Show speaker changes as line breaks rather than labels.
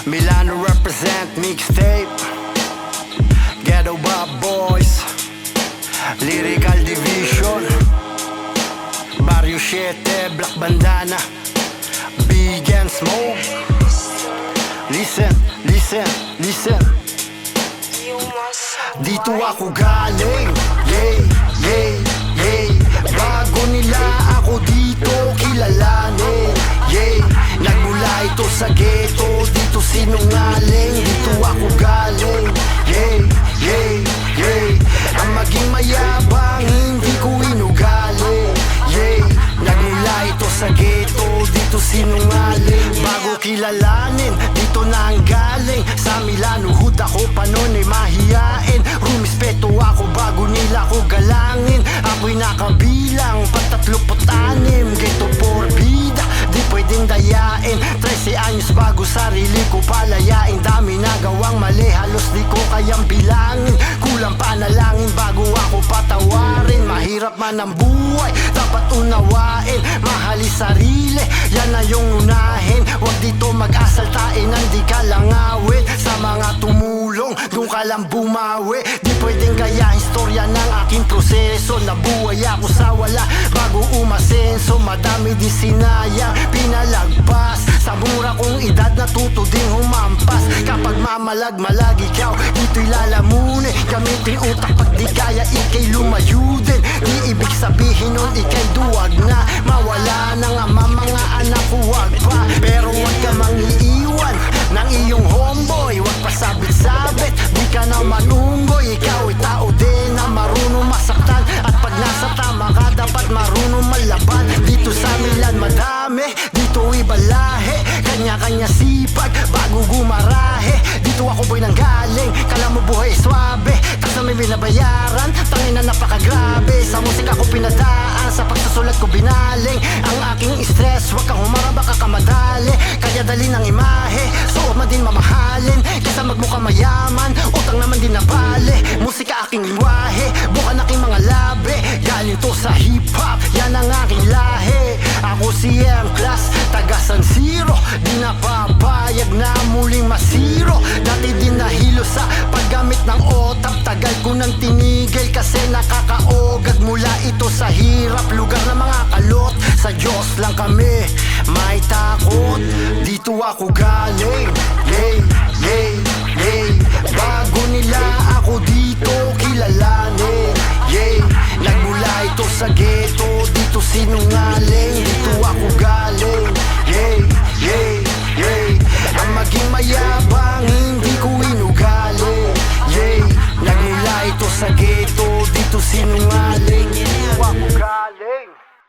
Milano represent mixtape, Ghetto Bad Boys, Lyrical Division, Barrio 7, Black Bandana, Big and Smoke. Listen, listen, listen. Dito ako galing, yay, yay, yay. Bago nila ako dito kilalanin, yay. Nagmula ito sa ghetto, dito sinungaling. Dito ako galing, yay, yay, yay. Ang maging mayabang hindi ko inugali, yay. Nagmula ito sa ghetto, dito sinungaling. Bago kilalanin, dito na ang galing. Sa Milano hood ako pa nun ay mahiyain. Rumispeto ako bago nila ko galangin. Ako'y nakabilang pag-36, ghetto for vida, di pwedeng dayain. 13 anyos bago sarili ko palayain. Dami nagawang mali, halos di ko kayang bilangin. Kulang panalangin bago ako patawarin. Mahirap man ang buhay, dapat unawain. Mahali sarili, yan na yung unahin. Huwag dito mag-asaltain ang di ka langawin. Sa mga tumulong, doon ka lang bumawi. Di pwedeng gaya istorya ng aking proseso. Nabuhay ako sa wala bago umasenso. Madami din sinayang pinalagpas. Sa mura kong edad natuto ding humampas. Kapag mamalag-malag ikaw, dito'y lalamunin. Gamitin utak pag di kaya ikay lumayo din. Di ibig sabihin nun ikay duwag na. Mawala na nga mga anak ko, wag pa. Pero wag ka mangiiwan ng iyong homeboy. Wag pa sabit-sabit, di ka na manunggoy. Ikaw ay tao din na marunong masaktan. At pag nasa tama ka, dapat marunong malaban. Dito sa Milan madami, dito ibalahe. Kanya-kanya sipag, bago gumarahe. Dito ako boy nang galing, kala mo buhay swabe. Tas na may binabayaran, tangin na napakagrabe. Sa musika ko pinadaan, sa pagsusulat ko binaling. Ang aking stress, wag kang humara baka kamadali. Kaya dali ng imahe, suot man din mamahalin. Kesa magmukha mayaman, utang naman din nabali. Musika aking lingwahe, bukan aking mga labi. Galing to sa hip-hop, yan ang aking lahi. Ako si M-Class, taga San Siro. Di napapayag na muling masiro. Dati din nahilo sa paggamit ng otap. Tagal ko nang tinigil kasi nakakaogag. Mula ito sa hirap, lugar ng mga kalot. Sa Diyos lang kami may takot. Dito ako galing, yay, yay, yay. Bago nila ako dito kilalanin, yay. Nagmula ito sa ghetto, dito sinungaling. Dito ako